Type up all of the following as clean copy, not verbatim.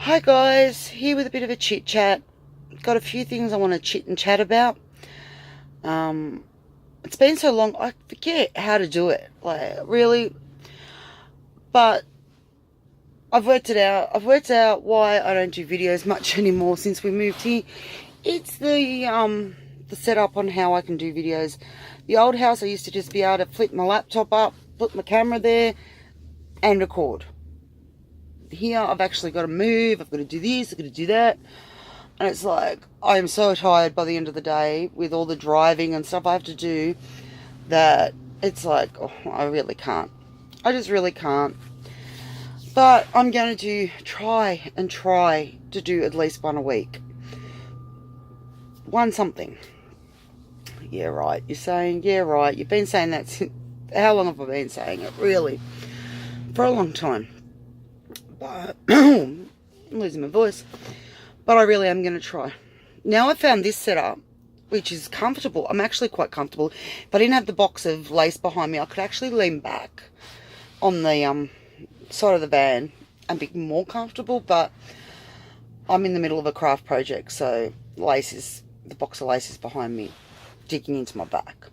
Hi guys, here with a bit of a chit chat. Got a few things I want to chit and chat about. It's been so long, I forget how to do it. Like, really. But I've worked it out. I've worked out why I don't do videos much anymore since we moved here. It's the setup on how I can do videos. The old house, I used to just be able to flip my laptop up, put my camera there, and record. Here, I've actually got to move. I've got to do this. I've got to do that. And it's like, I am so tired by the end of the day with all the driving and stuff I have to do that it's like, oh, I really can't. I just really can't. But I'm going to try to do at least one a week. One something. Yeah, right. You're saying, yeah, right. You've been saying that since, how long have I been saying it? Really? For a long time. But, I'm losing my voice. But I really am going to try. Now I found this setup, which is comfortable. I'm actually quite comfortable. If I didn't have the box of lace behind me, I could actually lean back on the side of the van and be more comfortable. But I'm in the middle of a craft project, so the box of lace is behind me, digging into my back.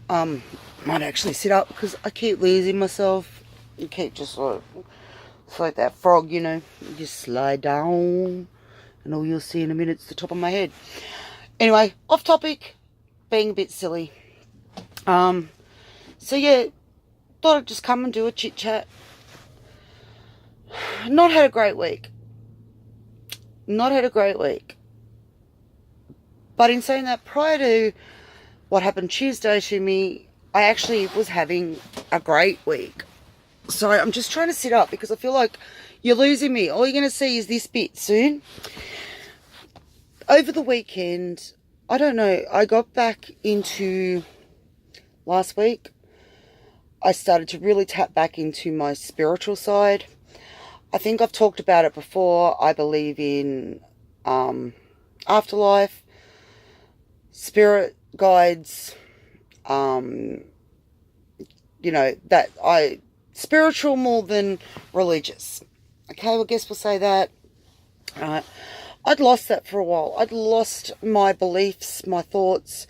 Might actually sit up because I keep losing myself. You keep just it's like that frog, you know. You just slide down. And all you'll see in a minute's the top of my head. Anyway, off topic, being a bit silly. So yeah, thought I'd just come and do a chit chat. Not had a great week. But in saying that, prior to what happened Tuesday to me, I actually was having a great week. So I'm just trying to sit up because I feel like you're losing me. All you're going to see is this bit soon. Over the weekend, I don't know, I got back into last week. I started to really tap back into my spiritual side. I think I've talked about it before. I believe in afterlife, spirit guides, spiritual more than religious. Okay, well, I guess we'll say that. I'd lost that for a while. I'd lost my beliefs, my thoughts,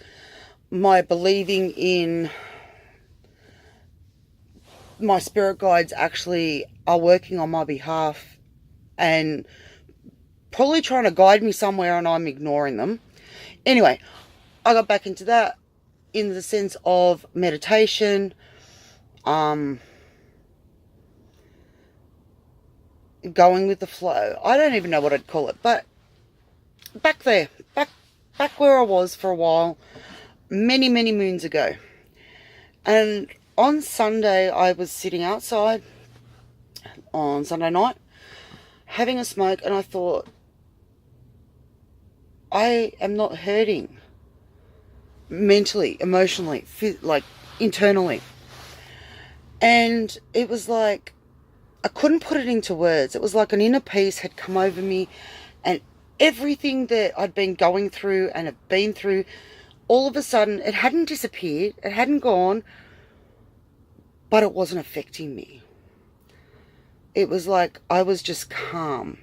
my believing in my spirit guides actually are working on my behalf and probably trying to guide me somewhere, and I'm ignoring them. Anyway, I got back into that in the sense of meditation, going with the flow. I don't even know what I'd call it, but back where I was for a while, many moons ago. And on Sunday, I was sitting outside on Sunday night, having a smoke, and I thought, I am not hurting mentally, emotionally, like internally. And it was like, I couldn't put it into words. It was like an inner peace had come over me, and everything that I'd been going through and have been through, all of a sudden, it hadn't disappeared, it hadn't gone, but it wasn't affecting me. It was like I was just calm.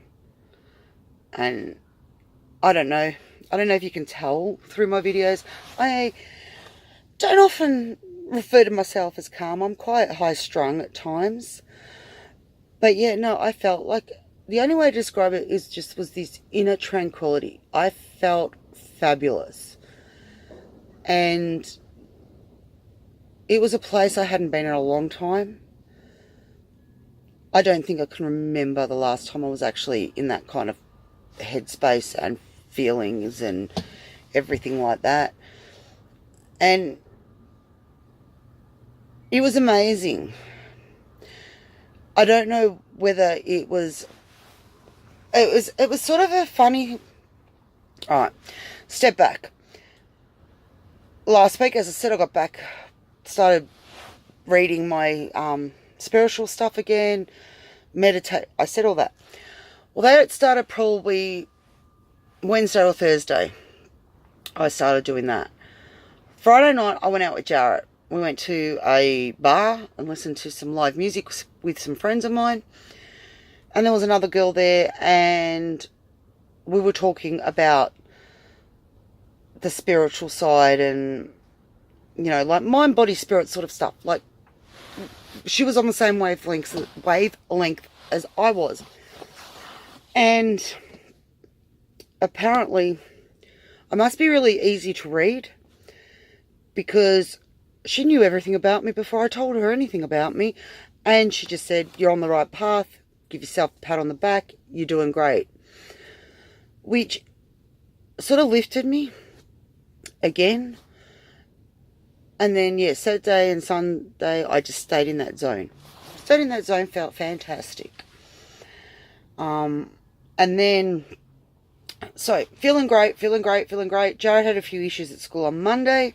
And I don't know if you can tell through my videos, I don't often refer to myself as calm. I'm quite high strung at times. But yeah, no, I felt like the only way to describe it was this inner tranquility. I felt fabulous. And it was a place I hadn't been in a long time. I don't think I can remember the last time I was actually in that kind of headspace and feelings and everything like that. And it was amazing. I don't know whether it was sort of a funny, all right, step back. Last week, as I said, I got back, started reading my spiritual stuff again, meditate. I said all that. Well, that started probably Wednesday or Thursday. I started doing that. Friday night, I went out with Jarrett. We went to a bar and listened to some live music with some friends of mine. And there was another girl there, and we were talking about the spiritual side and, you know, like mind, body, spirit sort of stuff. Like, she was on the same wavelength as I was. And apparently, I must be really easy to read, because she knew everything about me before I told her anything about me. And she just said, you're on the right path. Give yourself a pat on the back. You're doing great. Which sort of lifted me again. And then, yeah, Saturday and Sunday, I just stayed in that zone. Stayed in that zone, felt fantastic. And then, so, feeling great. Jared had a few issues at school on Monday.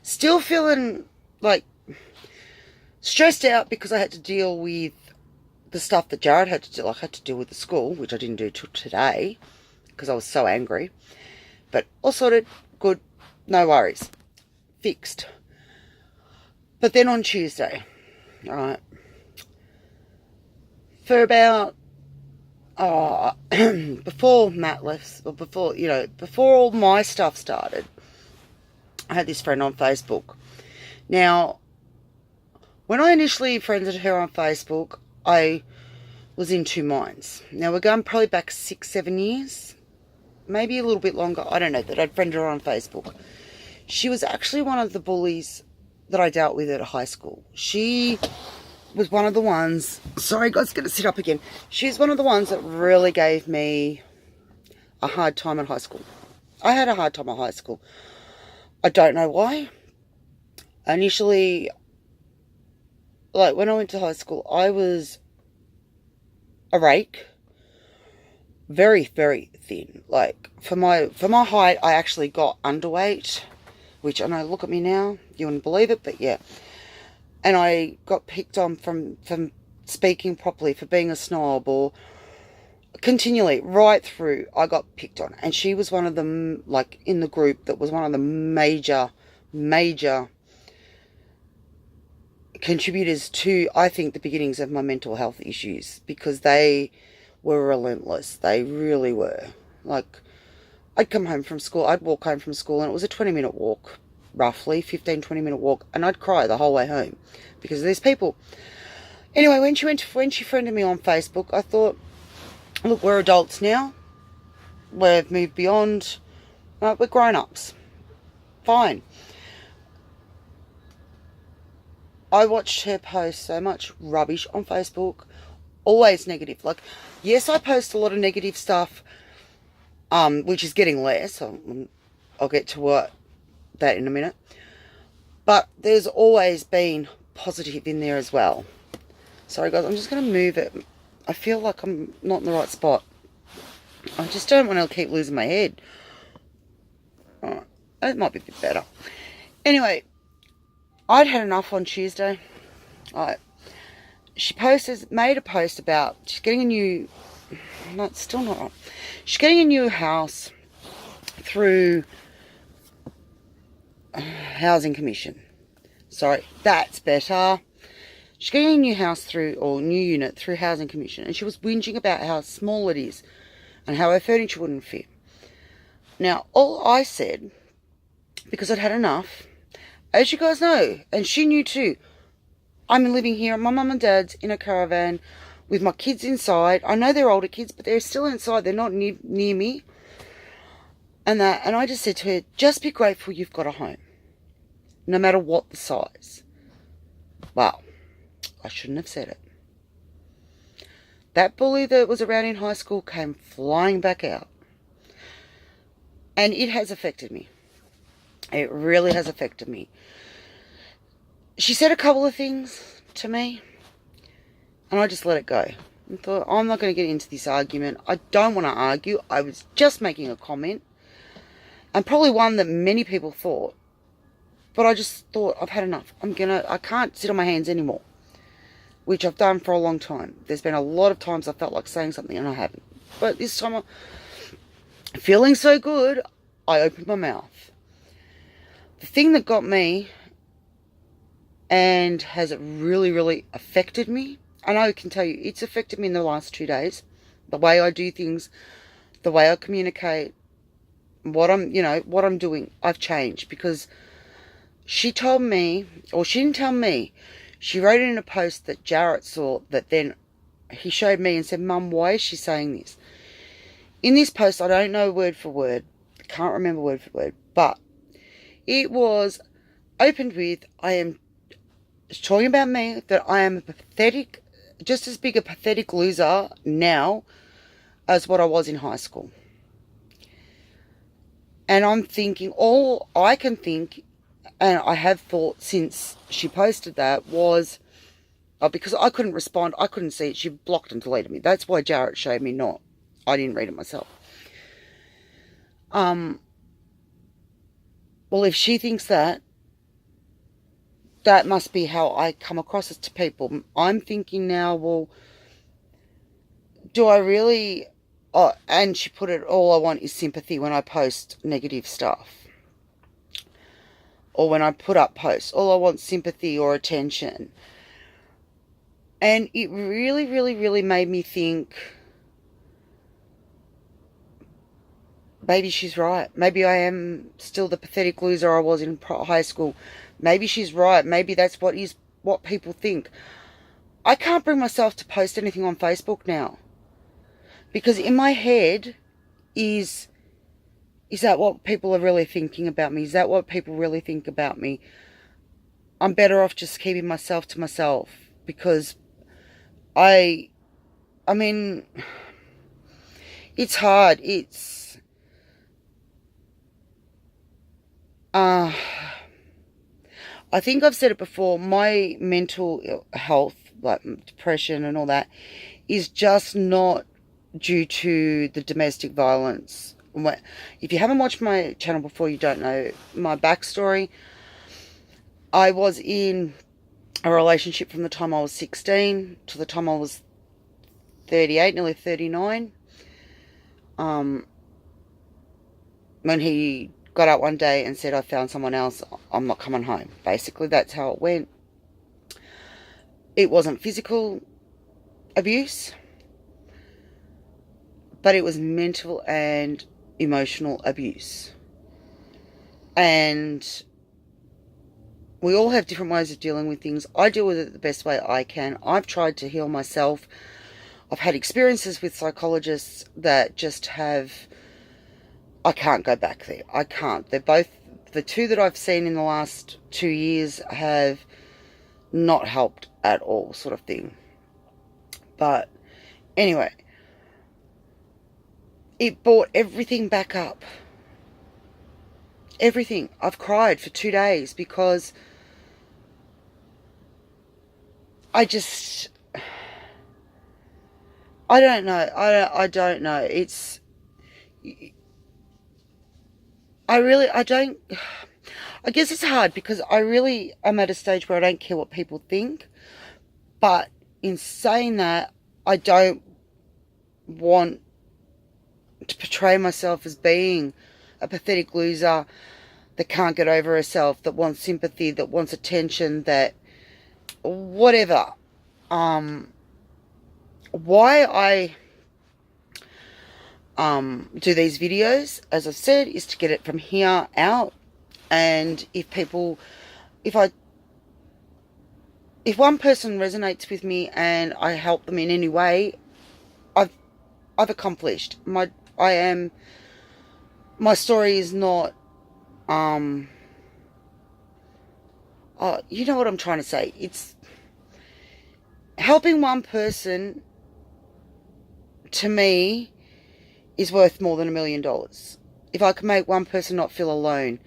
Still feeling, like, stressed out because I had to deal with the stuff that Jared had to do. Like, I had to deal with the school, which I didn't do till today because I was so angry. But all sorted, good, no worries. Fixed. But then on Tuesday, right, for about, before Matt left, or before, you know, before all my stuff started, I had this friend on Facebook. Now, when I initially friended her on Facebook, I was in two minds. Now, we're going probably back 6-7 years, maybe a little bit longer. I don't know, that I'd friended her on Facebook. She was actually one of the bullies that I dealt with at high school. She was one of the ones, sorry guys, gonna sit up again. She's one of the ones that really gave me a hard time at high school. I had a hard time at high school. I don't know why. Initially, like when I went to high school, I was a rake. Very, very thin. Like for my height, I actually got underweight, which I know, look at me now, you wouldn't believe it, but yeah. And I got picked on from speaking properly, for being a snob, or continually, right through, I got picked on. And she was one of them, like, in the group that was one of the major contributors to, I think, the beginnings of my mental health issues, because they were relentless. They really were. Like, I'd come home from school, I'd walk home from school, and it was a 20-minute walk, roughly, 15-20-minute walk, and I'd cry the whole way home because of these people. Anyway, when she friended me on Facebook, I thought, look, we're adults now. We've moved beyond. We're grown-ups. Fine. I watched her post so much rubbish on Facebook. Always negative. Like, yes, I post a lot of negative stuff, which is getting less. I'll get to that in a minute. But there's always been positive in there as well. Sorry, guys, I'm just going to move it. I feel like I'm not in the right spot. I just don't want to keep losing my head. Alright, that might be a bit better. Anyway, I'd had enough on Tuesday. She made a post about, she's getting a new, no, it's still not on. She's getting a new house through Housing Commission. Sorry, that's better. She's getting a new house through, or new unit through Housing Commission, and she was whinging about how small it is and how her furniture wouldn't fit. Now, all I said, because I'd had enough, as you guys know, and she knew too, I'm living here at my mum and dad's in a caravan with my kids inside. I know they're older kids, but they're still inside. They're not near me. And I just said to her, just be grateful you've got a home, no matter what the size. Well, I shouldn't have said it. That bully that was around in high school came flying back out. And it has affected me. It really has affected me. She said a couple of things to me, and I just let it go. I thought, I'm not going to get into this argument. I don't want to argue. I was just making a comment, and probably one that many people thought. But I just thought, I've had enough. I can't sit on my hands anymore, which I've done for a long time. There's been a lot of times I felt like saying something and I haven't. But this time, I'm feeling so good, I opened my mouth. The thing that got me, and has really, really affected me, and I can tell you, it's affected me in the last 2 days. The way I do things, the way I communicate, what I'm doing, I've changed because she told me, or she didn't tell me, she wrote it in a post that Jarrett saw, that then he showed me and said, Mum, why is she saying this? In this post, I don't know word for word, can't remember word for word, but it was opened with, I am talking about me, that I am a pathetic, just as big a pathetic loser now as what I was in high school. And I'm thinking, all I can think, and I have thought since she posted that, was, because I couldn't respond, I couldn't see it, she blocked and deleted me. That's why Jarrett showed me, not, I didn't read it myself. Well, if she thinks that, that must be how I come across it to people. I'm thinking now, well, do I really... Oh, and she put it, all I want is sympathy when I post negative stuff. Or when I put up posts. All I want is sympathy or attention. And it really, really, really made me think, maybe she's right. Maybe I am still the pathetic loser I was in high school. Maybe she's right. Maybe that's what people think. I can't bring myself to post anything on Facebook now. Because in my head, is that what people are really thinking about me? Is that what people really think about me? I'm better off just keeping myself to myself. Because I mean, it's hard. It's... I think I've said it before, my mental health, like depression and all that, is just not due to the domestic violence. If you haven't watched my channel before, you don't know my backstory. I was in a relationship from the time I was 16 to the time I was 38, nearly 39. When he got out one day and said, I found someone else, I'm not coming home. Basically, that's how it went. It wasn't physical abuse, but it was mental and emotional abuse. And we all have different ways of dealing with things. I deal with it the best way I can. I've tried to heal myself. I've had experiences with psychologists that just have... I can't go back there. I can't. They're both... The two that I've seen in the last 2 years have not helped at all, sort of thing. But anyway, it brought everything back up. Everything. I've cried for 2 days because I just... I don't know. I don't know. It's... I don't... I guess it's hard because I really am at a stage where I don't care what people think. But in saying that, I don't want to portray myself as being a pathetic loser that can't get over herself, that wants sympathy, that wants attention, that whatever. Why I do these videos, as I've said, is to get it from here out. And if one person resonates with me and I help them in any way, I've accomplished. My story is not, you know what I'm trying to say. It's helping one person, to me, is worth more than $1 million. If I can make one person not feel alone,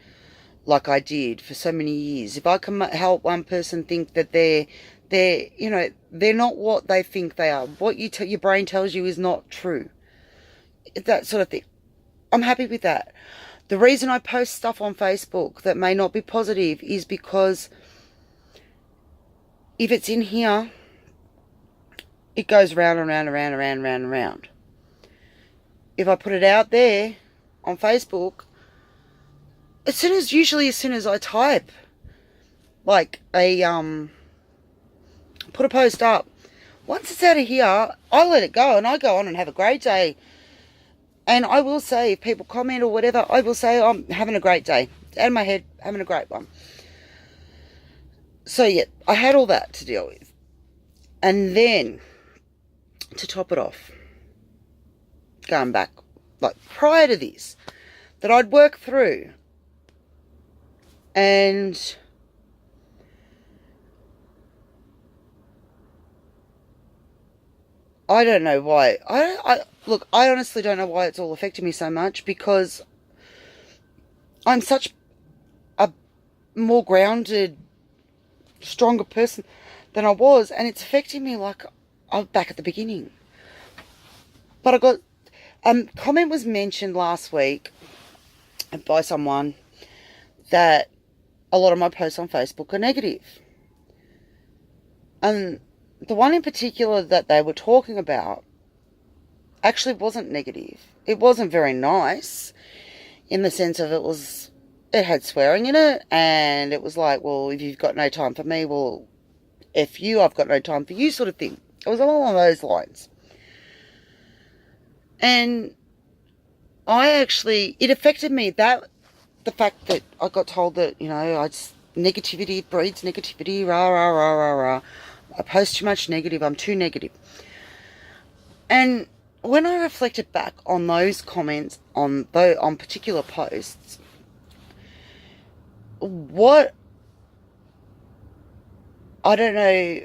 like I did for so many years, if I can help one person think that they're not what they think they are, what your brain tells you is not true, that sort of thing, I'm happy with that. The reason I post stuff on Facebook that may not be positive is because if it's in here, it goes round and round and round and round and round and round. If I put it out there on Facebook, usually as soon as I type, like put a post up, Once it's out of here, I let it go and I go on and have a great day. And I will say, if people comment or whatever, I will say, I'm having a great day. It's out of my head, having a great one. So yeah, I had all that to deal with. And then, to top it off, going back, like prior to this, that I'd work through, and I don't know why. Look, I honestly don't know why it's all affecting me so much, because I'm such a more grounded, stronger person than I was, and it's affecting me like I'm back at the beginning. But I got comment was mentioned last week by someone that a lot of my posts on Facebook are negative. And the one in particular that they were talking about actually wasn't negative. It wasn't very nice, in the sense of it had swearing in it, and it was like, well, if you've got no time for me, well, F you, I've got no time for you, sort of thing. It was along those lines. And it affected me, the fact that I got told that, negativity breeds negativity, rah, rah, rah, rah, rah. I post too much negative, I'm too negative. And when I reflected back on those comments on particular posts, I don't know,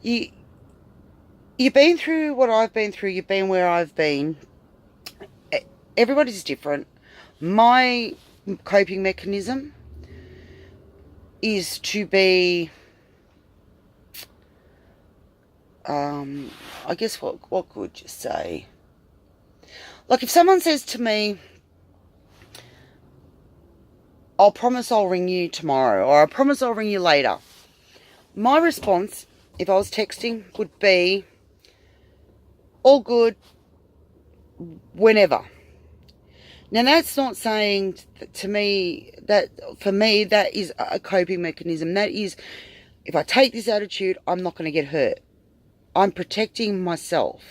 you've been through what I've been through, you've been where I've been. Everybody's different. My coping mechanism is to be, I guess what could you say? Like if someone says to me, I'll promise I'll ring you tomorrow, or I promise I'll ring you later, my response, if I was texting, would be, all good, whenever. Now that's not saying to me that, for me, that is a coping mechanism. That is, if I take this attitude, I'm not going to get hurt. I'm protecting myself.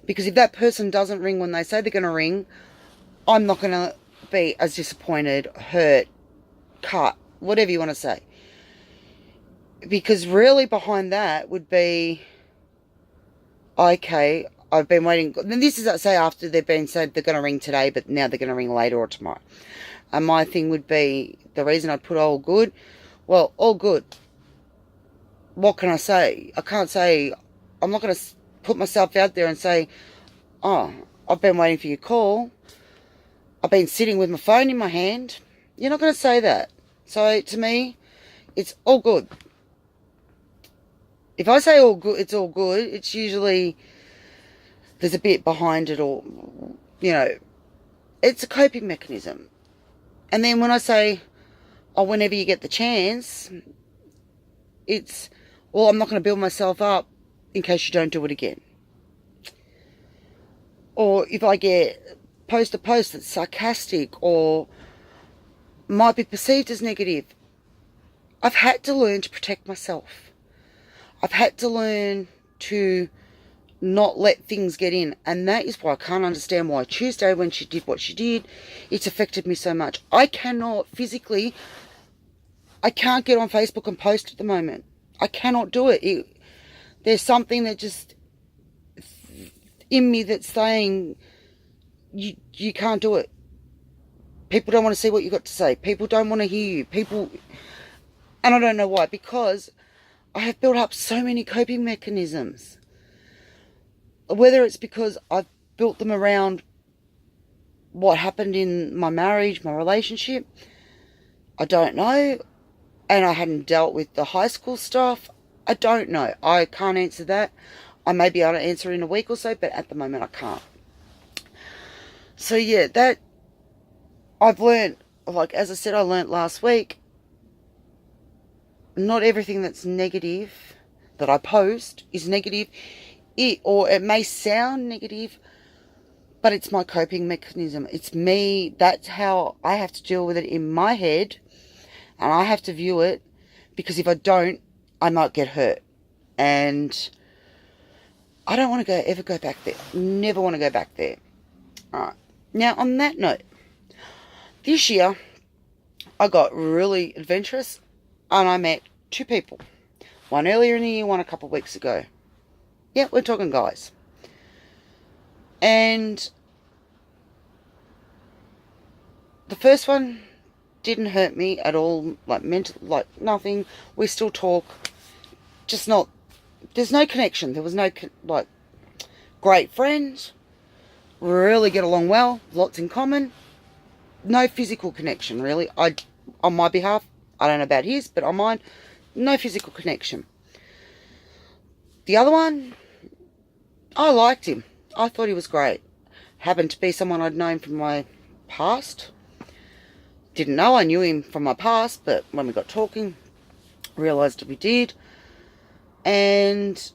Because if that person doesn't ring when they say they're going to ring, I'm not going to be as disappointed, hurt, cut, whatever you want to say. Because really behind that would be, okay, I've been waiting. And this is, say, after they've been said they're going to ring today, but now they're going to ring later or tomorrow. And my thing would be, the reason I put all good, well, all good. What can I say? I can't say, I'm not going to put myself out there and say, oh, I've been waiting for your call. I've been sitting with my phone in my hand. You're not going to say that. So to me, it's all good. If I say all good, it's all good. It's usually, there's a bit behind it, or, it's a coping mechanism. And then when I say, oh, whenever you get the chance, it's, well, I'm not going to build myself up in case you don't do it again. Or if I post a post that's sarcastic or might be perceived as negative, I've had to learn to protect myself. I've had to learn to not let things get in. And that is why I can't understand why Tuesday, when she did what she did, it's affected me so much. I can't get on Facebook and post at the moment. I cannot do it. There's something that just in me that's saying you can't do it. People don't want to see what you got to say. People don't want to hear you. And I don't know why, because I have built up so many coping mechanisms. Whether it's because I've built them around what happened in my marriage, my relationship, I don't know. And I hadn't dealt with the high school stuff. I don't know. I can't answer that. I may be able to answer in a week or so, but at the moment I can't. So yeah, that I've learned, like as I said, I learned last week, not everything that's negative that I post is negative. It may sound negative, but it's my coping mechanism. It's me. That's how I have to deal with it in my head, and I have to view it, because if I don't, I might get hurt. And I don't want to ever go back there. Never want to go back there. All right. Now, on that note, this year I got really adventurous and I met 2 people. One earlier in the year, one a couple of weeks ago. Yeah, we're talking guys. And the first one didn't hurt me at all, like nothing. We still talk, just not, there's no connection. There was no, like, great friends, really get along well, lots in common. No physical connection, really. On my behalf, I don't know about his, but on mine, no physical connection. The other one, I liked him. I thought he was great. Happened to be someone I'd known from my past. Didn't know I knew him from my past, but when we got talking, realised we did. And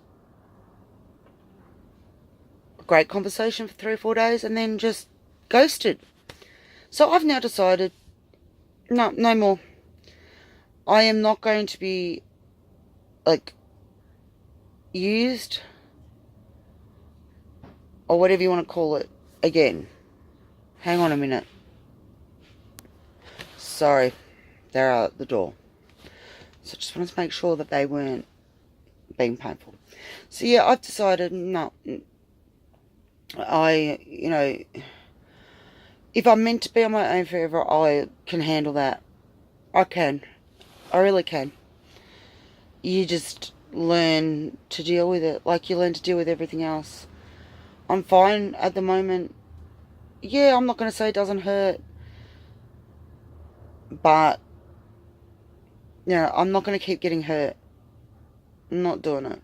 a great conversation for 3 or 4 days, and then just ghosted. So I've now decided, no more. I am not going to be, like, used, or whatever you want to call it, again. Hang on a minute. Sorry, they're out the door. So I just wanted to make sure that they weren't being painful. So yeah, I've decided, no. If I'm meant to be on my own forever, I can handle that. I can. I really can. You just learn to deal with it, like you learn to deal with everything else. I'm fine at the moment. Yeah, I'm not going to say it doesn't hurt, but I'm not going to keep getting hurt. I'm not doing it.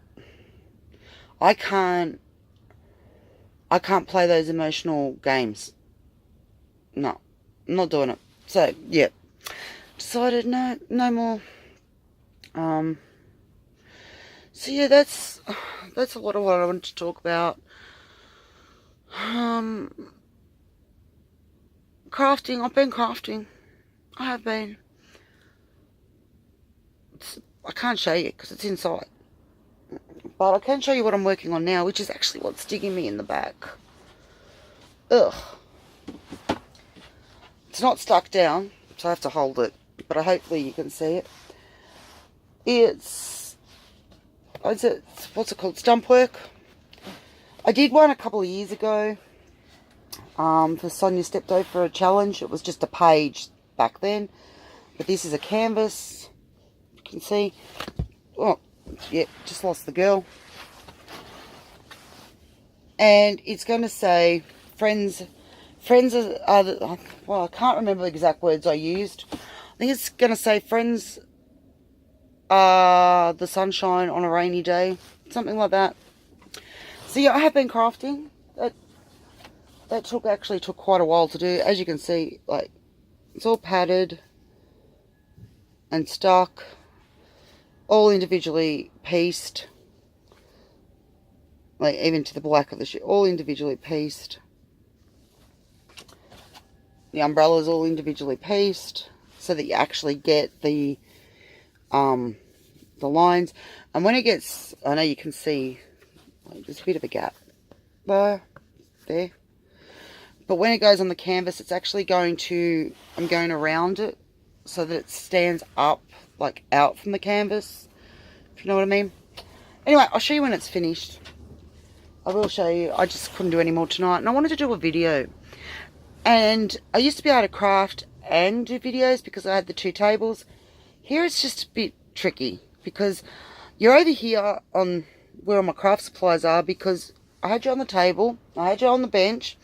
I can't play those emotional games. No, I'm not doing it. So yeah, decided no more. So yeah, that's a lot of what I wanted to talk about. Crafting. I've been crafting. I have been. I can't show you because it's inside. But I can show you what I'm working on now, which is actually what's sticking me in the back. Ugh. It's not stuck down, so I have to hold it. But hopefully you can see it. It's what's it called? Stump work. I did one a couple of years ago. For Sonia Stepped Over a challenge. It was just a page back then. But this is a canvas. You can see. Oh, yeah, just lost the girl. And it's going to say, friends are the, well, I can't remember the exact words I used. I think it's going to say, friends are the sunshine on a rainy day. Something like that. So yeah, I have been crafting. That actually took quite a while to do. As you can see, like, it's all padded and stuck, all individually pieced, like even to the black of the shit, all individually pieced. The umbrella's all individually pieced so that you actually get the lines. And when it gets, I know you can see, like, there's a bit of a gap there. But when it goes on the canvas, it's actually I'm going around it so that it stands up, like, out from the canvas, if you know what I mean. Anyway, I'll show you when it's finished. I will show you. I just couldn't do any more tonight, and I wanted to do a video. And I used to be able to craft and do videos because I had the 2 tables. Here it's just a bit tricky because you're over here on where all my craft supplies are, because I had you on the table, I had you on the bench,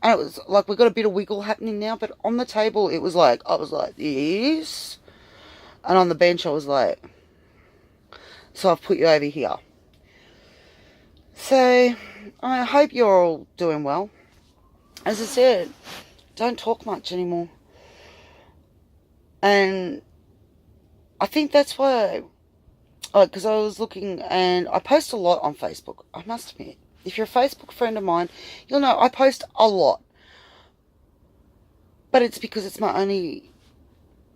and it was like we've got a bit of wiggle happening now, but on the table it was like, I was like this, and on the bench I was like, so I've put you over here. So I hope you're all doing well. As I said, don't talk much anymore. And I think that's why, because I was looking, and I post a lot on Facebook, I must admit. If you're a Facebook friend of mine, you'll know I post a lot. But it's because it's my only,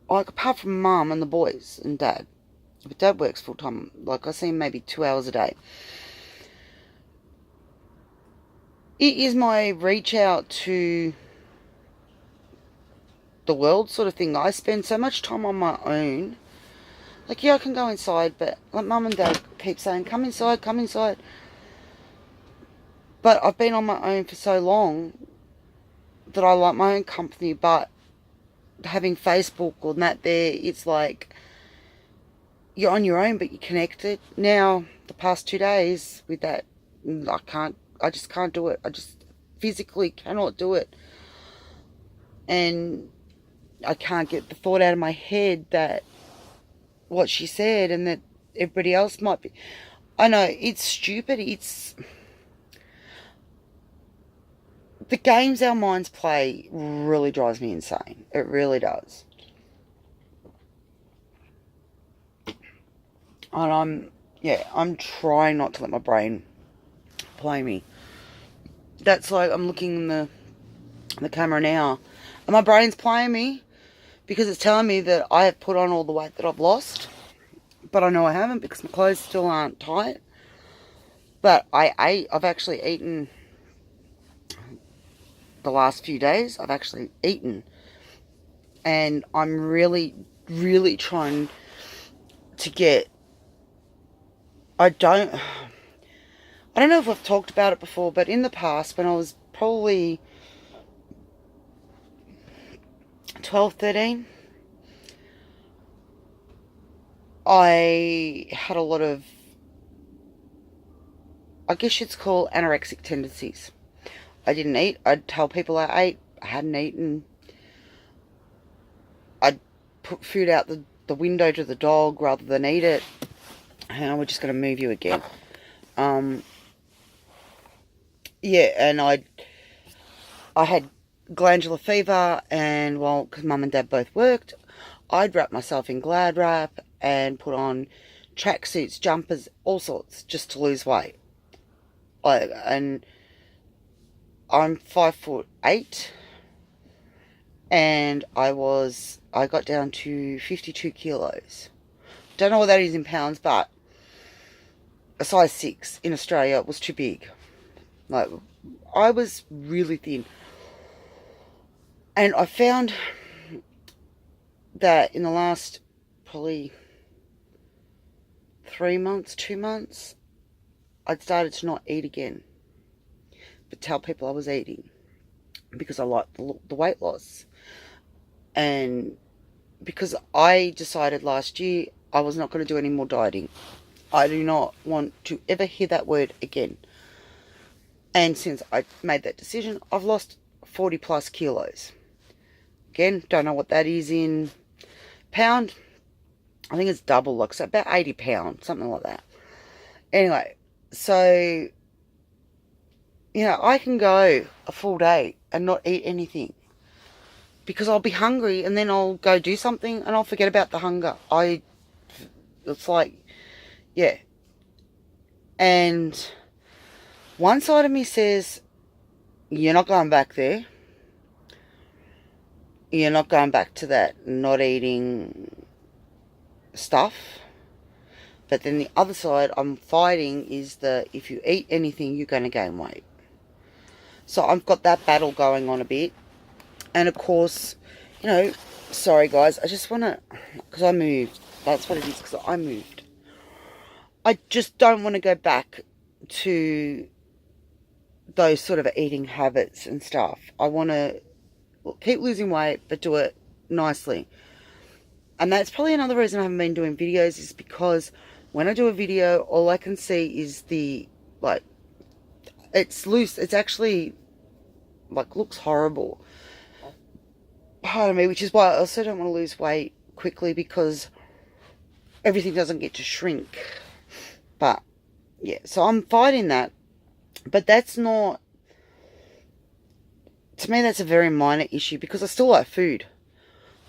like, apart from Mum and the boys and Dad, But Dad works full time. Like, I see him maybe 2 hours a day. It is my reach out to the world sort of thing. I spend so much time on my own. Like, yeah, I can go inside, but like Mum and Dad keep saying, come inside, come inside. But I've been on my own for so long that I like my own company. But having Facebook or that there, it's like you're on your own, but you're connected. Now, the past 2 days with that, I just can't do it. I just physically cannot do it. And I can't get the thought out of my head that what she said and that everybody else might be. I know, it's stupid. It's the games our minds play really drives me insane. It really does. And I'm trying not to let my brain play me. That's like I'm looking in the camera now, and my brain's playing me because it's telling me that I have put on all the weight that I've lost, but I know I haven't because my clothes still aren't tight. But I've actually eaten the last few days. I've actually eaten, and I'm really, really trying to get. I don't know if I've talked about it before, but in the past, when I was probably 12, 13, I had a lot of, I guess you'd call anorexic tendencies. I didn't eat. I'd tell people I ate. I hadn't eaten. I'd put food out the window to the dog rather than eat it. Hang on, we're just going to move you again. Yeah, and I had glandular fever, and because Mum and Dad both worked, I'd wrap myself in Glad wrap and put on tracksuits, jumpers, all sorts, just to lose weight. And I'm 5'8", and I got down to 52 kilos. Don't know what that is in pounds, but a size 6 in Australia was too big. Like, I was really thin. And I found that in the last probably 3 months, 2 months, I'd started to not eat again, but tell people I was eating because I liked the weight loss. And because I decided last year I was not going to do any more dieting. I do not want to ever hear that word again. And since I made that decision, I've lost 40 plus kilos. Again, don't know what that is in pound. I think it's double, like, so about 80 pounds, something like that. Anyway, so, I can go a full day and not eat anything because I'll be hungry, and then I'll go do something and I'll forget about the hunger. It's like, yeah. And one side of me says, you're not going back there. You're not going back to that not eating stuff. But then the other side I'm fighting is that if you eat anything, you're going to gain weight. So I've got that battle going on a bit. And of course, sorry guys, I just want to, because I moved. That's what it is, because I moved. I just don't want to go back to those sort of eating habits and stuff. I want to keep losing weight, but do it nicely. And that's probably another reason I haven't been doing videos, is because when I do a video, all I can see is it's loose. It's actually, looks horrible. Pardon me, which is why I also don't want to lose weight quickly, because everything doesn't get to shrink. But, yeah, so I'm fighting that. But that's not, to me, that's a very minor issue, because I still like food.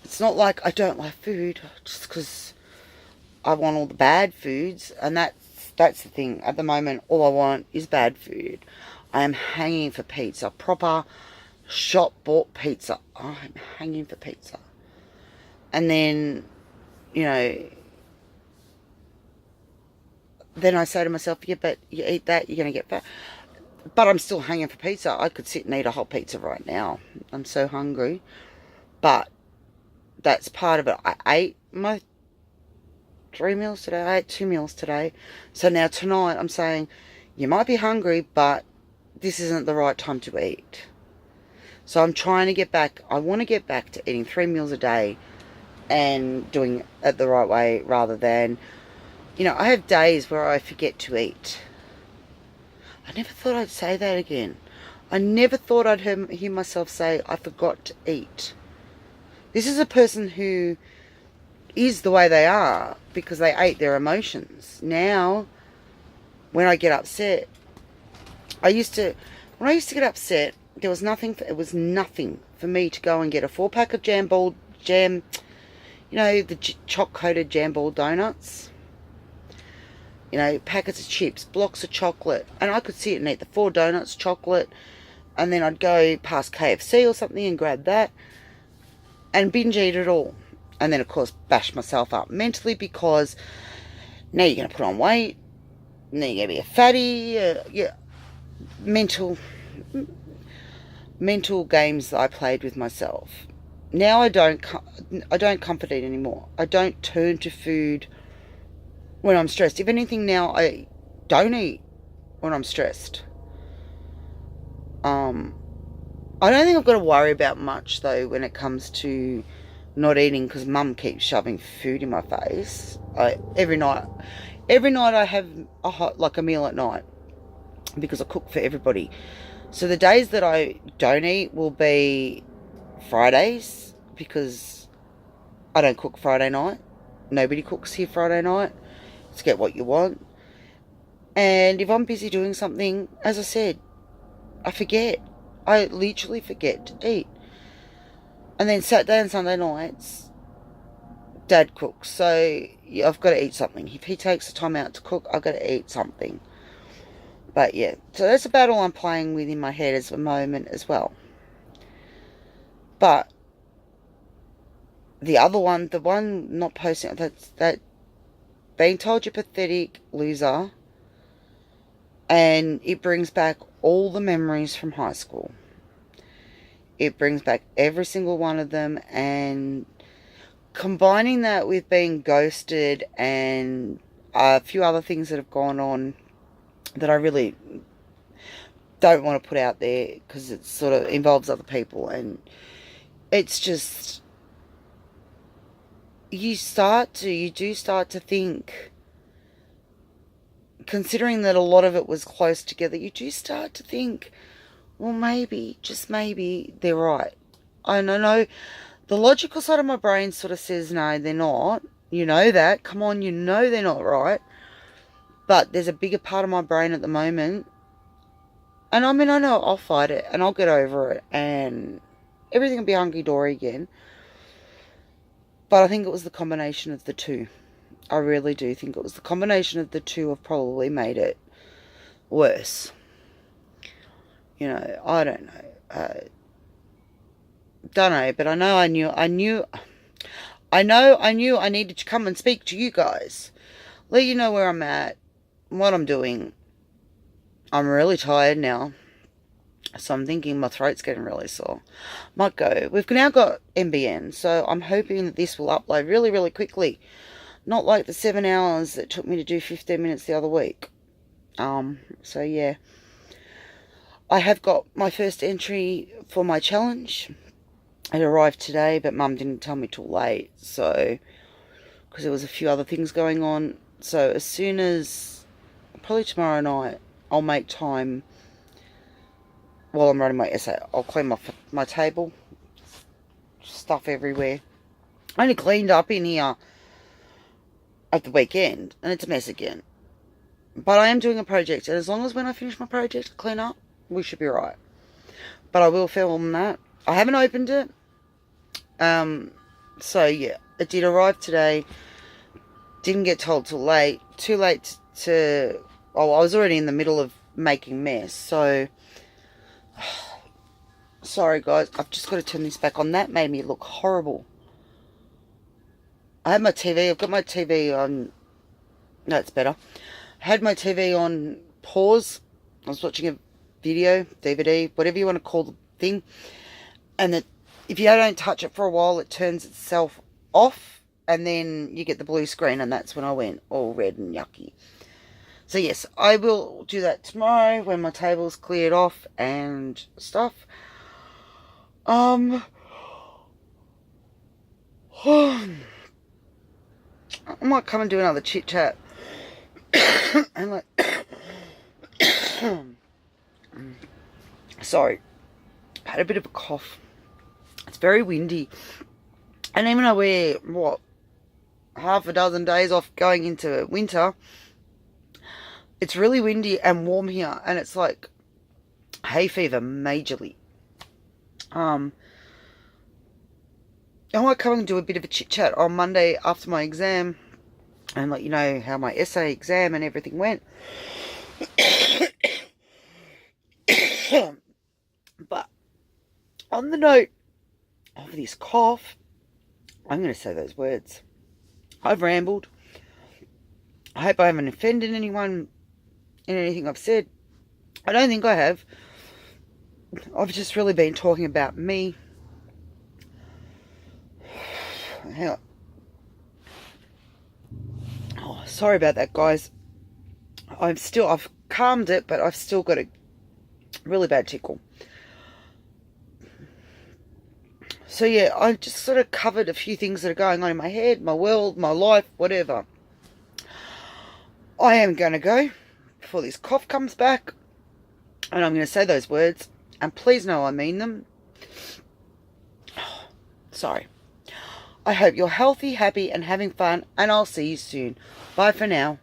It's not like I don't like food just because I want all the bad foods. And that's the thing. At the moment, all I want is bad food. I am hanging for pizza. Proper shop-bought pizza. I'm hanging for pizza. And then, then I say to myself, yeah, but you eat that, you're going to get fat. But I'm still hungry for pizza. I could sit and eat a whole pizza right now. I'm so hungry. But that's part of it. I ate my 3 meals today. I ate 2 meals today. So now tonight I'm saying, you might be hungry, but this isn't the right time to eat. So I'm trying to get back. I want to get back to eating 3 meals a day and doing it the right way rather than, I have days where I forget to eat. I never thought I'd say that again. I never thought I'd hear myself say, I forgot to eat. This is a person who is the way they are because they ate their emotions. Now, when I get upset, when I used to get upset, it was nothing for me to go and get a 4-pack of jam, the choc-coated jam ball donuts, packets of chips, blocks of chocolate, and I could sit and eat the 4 donuts, chocolate, and then I'd go past KFC or something and grab that and binge eat it all. And then, of course, bash myself up mentally because now you're going to put on weight, now you're going to be a fatty, mental games that I played with myself. Now I don't comfort eat anymore. I don't turn to food when I'm stressed. If anything, now I don't eat when I'm stressed. I don't think I've got to worry about much though when it comes to not eating because Mum keeps shoving food in my face. Every night I have a meal at night because I cook for everybody. So the days that I don't eat will be Fridays because I don't cook Friday night. Nobody cooks here Friday night. It's get what you want. And if I'm busy doing something, as I said, I forget. I literally forget to eat. And then Saturday and Sunday nights, Dad cooks. So I've got to eat something. If he takes the time out to cook, I've got to eat something. But yeah, so that's about all I'm playing with in my head at the moment as well. But the other one, the one not posting, that being told you're pathetic, loser, and it brings back all the memories from high school. It brings back every single one of them, and combining that with being ghosted and a few other things that have gone on that I really don't want to put out there because it sort of involves other people, and it's just you do start to think, considering that a lot of it was close together, you do start to think, well, maybe, just maybe, they're right. I know the logical side of my brain sort of says, no, they're not. You know that. Come on, you know they're not right. But there's a bigger part of my brain at the moment. And I mean, I know I'll fight it and I'll get over it and everything will be hunky-dory again. But I think it was the combination of the two. I really do think it was the combination of the two have probably made it worse. I don't know. Don't know, but I know I knew I needed to come and speak to you guys. Let you know where I'm at, what I'm doing. I'm really tired now. So I'm thinking my throat's getting really sore. Might go. We've now got NBN, so I'm hoping that this will upload really, really quickly. Not like the 7 hours that took me to do 15 minutes the other week. So yeah. I have got my first entry for my challenge. It arrived today, but Mum didn't tell me till late, so because there was a few other things going on. So as soon as, probably tomorrow night, I'll make time while I'm writing my essay. I'll clean my table, stuff everywhere. I only cleaned up in here at the weekend, and it's a mess again. But I am doing a project, and as long as when I finish my project, clean up, we should be right. But I will film that. I haven't opened it. So yeah, it did arrive today. Didn't get told till late. Too late to... Oh, I was already in the middle of making mess, so... Sorry guys, I've just got to turn this back on. That made me look horrible. I have my TV, I've got my TV on... No, it's better. had my TV on pause. I was watching a video, DVD, whatever you want to call the thing. And if you don't touch it for a while, it turns itself off. And then you get the blue screen. And that's when I went all red and yucky. So yes, I will do that tomorrow when my table's cleared off and stuff. I might come and do another chit chat. And like, sorry, I had a bit of a cough. It's very windy, and even though we're half a dozen days off going into winter, it's really windy and warm here, and it's like hay fever majorly. I might come and do a bit of a chit chat on Monday after my exam and let you know how my essay exam and everything went. But on the note of this cough, I'm going to say those words. I've rambled. I hope I haven't offended anyone in anything I've said. I don't think I have. I've just really been talking about me. Hang on. Oh, sorry about that, guys. I've calmed it, but I've still got a really bad tickle. So yeah, I just sort of covered a few things that are going on in my head, my world, my life, whatever. I am going to go before this cough comes back, and I'm going to say those words, and please know I mean them. Sorry. I hope you're healthy, happy, and having fun, and I'll see you soon. Bye for now.